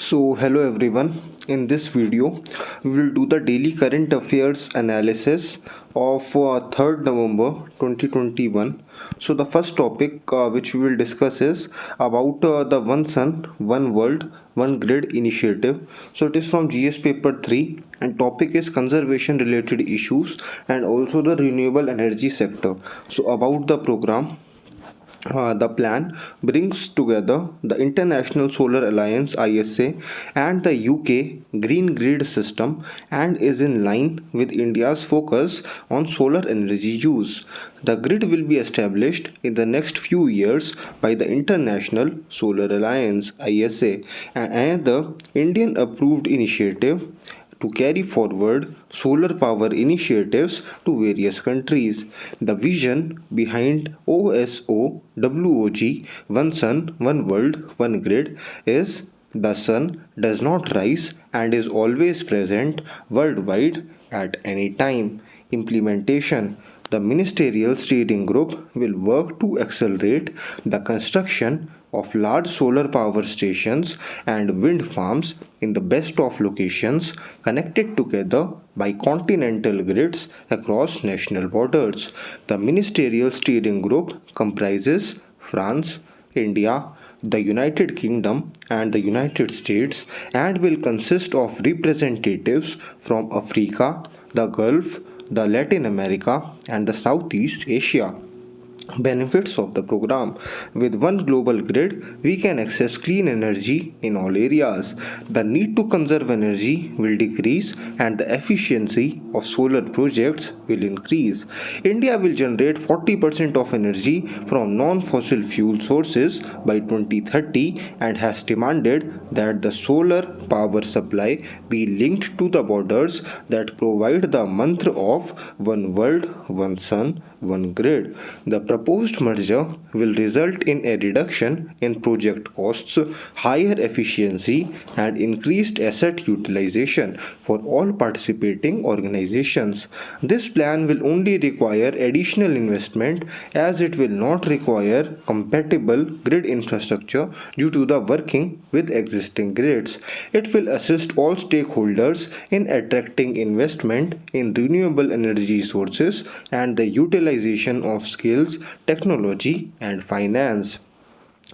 So hello everyone. In this video, we will do the daily current affairs analysis of 3rd November 2021. So the first topic which we will discuss is about the One Sun, One World, One Grid initiative. So it is from GS paper 3 and topic is conservation related issues and also the renewable energy sector. So about the program, the plan brings together the International Solar Alliance ISA and the UK Green Grid system and is in line with India's focus on solar energy use. The grid will be established in the next few years by the International Solar Alliance ISA and the Indian approved initiative to carry forward solar power initiatives to various countries. The vision behind OSOWOG, One Sun, One World, One Grid, is the sun does not rise and is always present worldwide at any time. Implementation. The Ministerial Steering Group will work to accelerate the construction of large solar power stations and wind farms in the best of locations connected together by continental grids across national borders. The Ministerial Steering Group comprises France, India, the United Kingdom and the United States and will consist of representatives from Africa, the Gulf, the Latin America and the Southeast Asia. Benefits of the program. With one global grid, we can access clean energy in all areas. The need to conserve energy will decrease and the efficiency of solar projects will increase. India will generate 40% of energy from non-fossil fuel sources by 2030 and has demanded that the solar power supply be linked to the borders that provide the mantra of one world, one sun, one grid. The proposed merger will result in a reduction in project costs, higher efficiency, and increased asset utilization for all participating organizations. This plan will only require additional investment as it will not require compatible grid infrastructure due to the working with existing grids. It will assist all stakeholders in attracting investment in renewable energy sources and the utilization of skills, technology, and finance.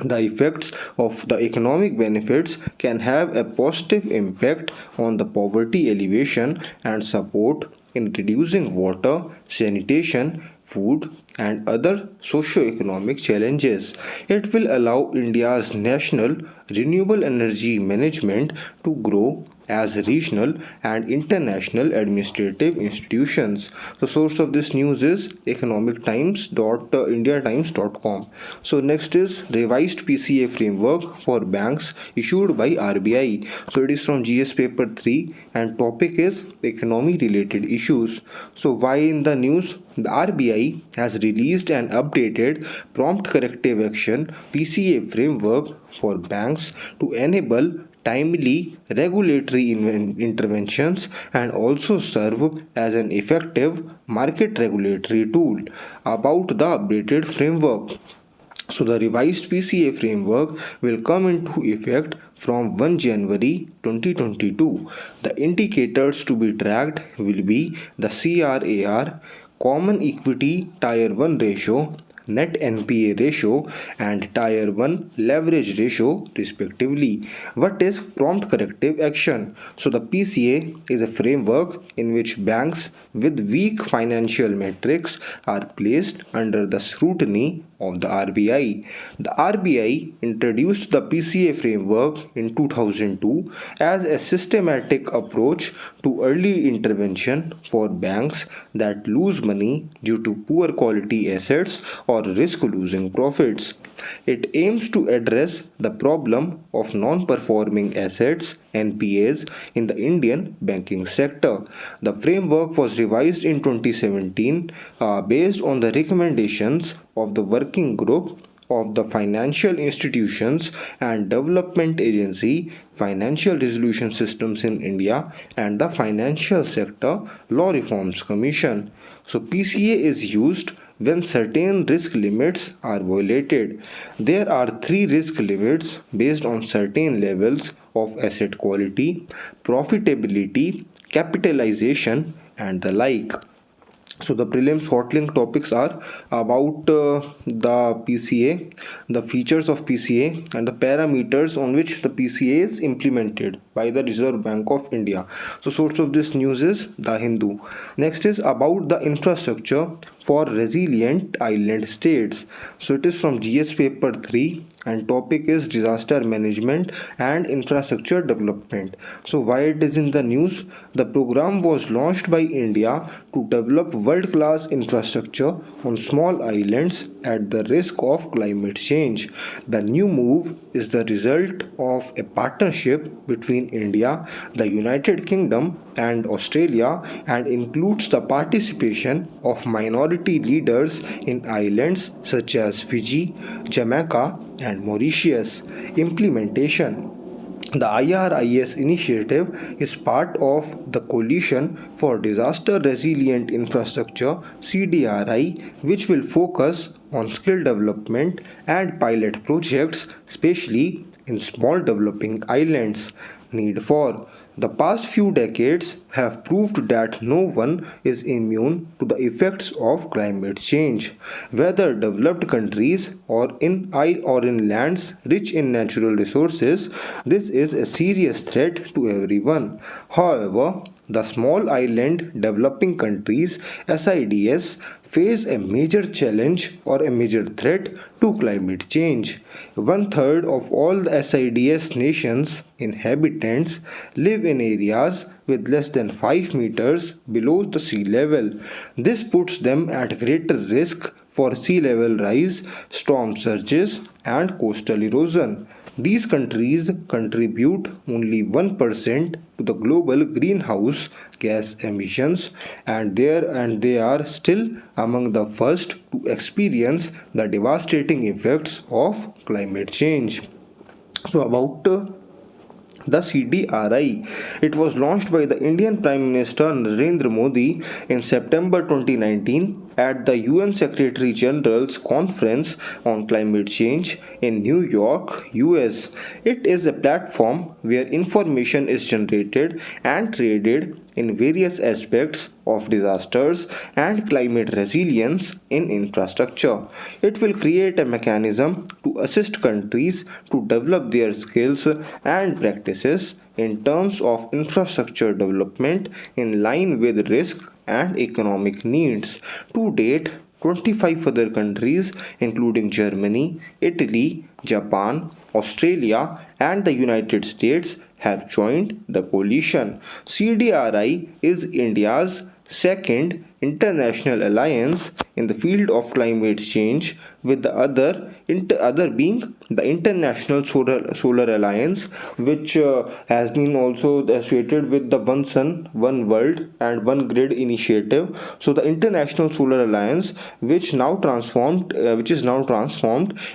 The effects of the economic benefits can have a positive impact on the poverty alleviation and support in reducing water, sanitation, food, and other socio-economic challenges. It will allow India's national renewable energy management to grow as regional and international administrative institutions. The source of this news is economictimes.indiatimes.com. So next is revised PCA framework for banks issued by RBI. So it is from GS paper 3 and topic is economy related issues. So why in the news? The RBI has released an updated prompt corrective action PCA framework for banks to enable timely regulatory interventions and also serve as an effective market regulatory tool. About the updated framework. So the revised PCA framework will come into effect from 1 January 2022. The indicators to be tracked will be the CRAR, Common Equity Tier 1 ratio, net NPA ratio and Tier 1 leverage ratio respectively. What is prompt corrective action? So the PCA is a framework in which banks with weak financial metrics are placed under the scrutiny of the RBI. The RBI introduced the PCA framework in 2002 as a systematic approach to early intervention for banks that lose money due to poor quality assets or risk losing profits. It aims to address the problem of non-performing assets (NPAs) in the Indian banking sector. The framework was revised in 2017 based on the recommendations of the working group of the Financial Institutions and Development Agency, Financial Resolution Systems in India, and the Financial Sector Law Reforms Commission. So PCA is used when certain risk limits are violated. There are three risk limits based on certain levels of asset quality, profitability, capitalization, and the like. So the prelims hot link topics are about the PCA, the features of PCA, and the parameters on which the PCA is implemented by the Reserve Bank of India. So source of this news is The Hindu. Next is about the infrastructure for resilient island states. So it is from GS paper 3 and topic is disaster management and infrastructure development. So why it is in the news? The program was launched by India to develop world class infrastructure on small islands at the risk of climate change. The new move is the result of a partnership between India, the United Kingdom, and Australia and includes the participation of minority leaders in islands such as Fiji, Jamaica, and Mauritius. Implementation. The IRIS initiative is part of the Coalition for Disaster Resilient Infrastructure CDRI, which will focus on skill development and pilot projects, especially in small developing islands. Need for the past few decades have proved that no one is immune to the effects of climate change, whether developed countries or in lands rich in natural resources. This is a serious threat to everyone. However, the small island developing countries SIDS face a major challenge or a major threat to climate change. One third of all the SIDS nations inhabitants live in areas with less than 5 meters below the sea level. This puts them at greater risk for sea level rise, storm surges, and coastal erosion. These countries contribute only 1% to the global greenhouse gas emissions and they are still among the first to experience the devastating effects of climate change. So about the CDRI. It was launched by the Indian Prime Minister Narendra Modi in September 2019 at the UN Secretary General's Conference on Climate Change in New York, US. It is a platform where information is generated and traded in various aspects of disasters and climate resilience in infrastructure. It will create a mechanism to assist countries to develop their skills and practices in terms of infrastructure development in line with risk and economic needs. To date, 25 other countries, including Germany, Italy, Japan, Australia, and the United States, have joined the coalition. CDRI is India's second international alliance in the field of climate change, with the other being the International Solar Alliance, which has been also associated with the One Sun, One World, and One Grid initiative. So the International Solar Alliance, which is now transformed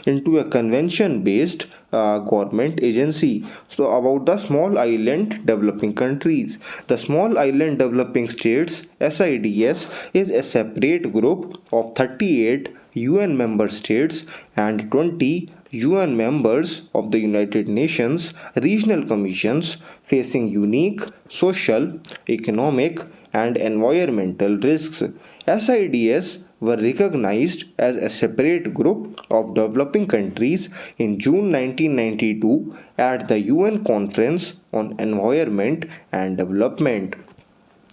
into a convention-based government agency. So about the small island developing countries, the small island developing states SIDS is a separate group of 38 UN member states and 20 UN members of the United Nations regional commissions facing unique social, economic, and environmental risks. SIDS were recognized as a separate group of developing countries in June 1992 at the UN Conference on Environment and Development.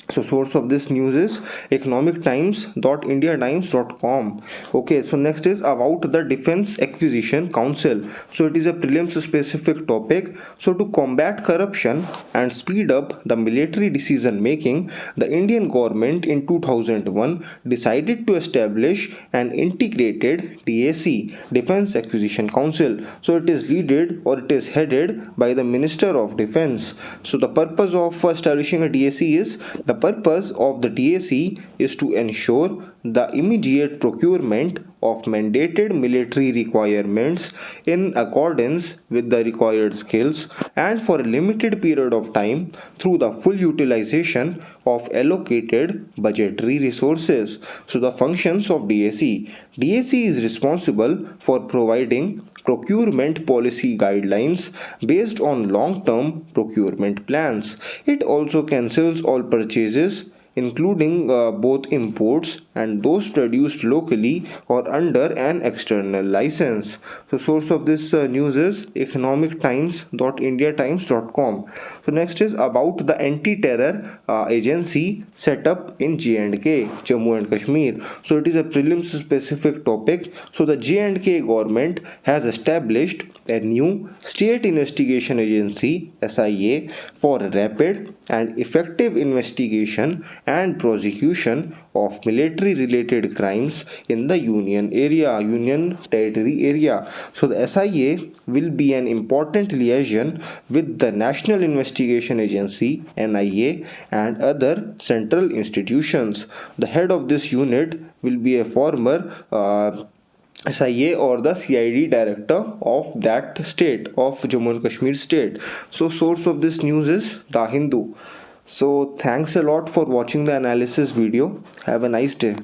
So source of this news is economictimes.indiatimes.com. Okay, so next is about the Defense Acquisition Council. So it is a prelims specific topic. So to combat corruption and speed up the military decision making, the Indian government in 2001 decided to establish an integrated DAC, Defense Acquisition Council. So it is headed by the Minister of Defense. So the purpose of establishing a DAC is the purpose of the DAC is to ensure the immediate procurement of mandated military requirements in accordance with the required skills and for a limited period of time through the full utilization of allocated budgetary resources. So the functions of DAC. DAC is responsible for providing procurement policy guidelines based on long-term procurement plans. It also cancels all purchases including both imports and those produced locally or under an external license. So source of this news is economictimes.indiatimes.com. So next is about the anti-terror agency set up in J&K, Jammu and Kashmir. So it is a prelims specific topic. So the J&K government has established a new state investigation agency SIA for rapid and effective investigation and prosecution of military related crimes in the union territory area. So the SIA will be an important liaison with the National Investigation Agency NIA and other central institutions. The head of this unit will be a former SIA or the CID director of that state of Jammu and Kashmir state. So source of this news is The Hindu. So thanks a lot for watching the analysis video. Have a nice day.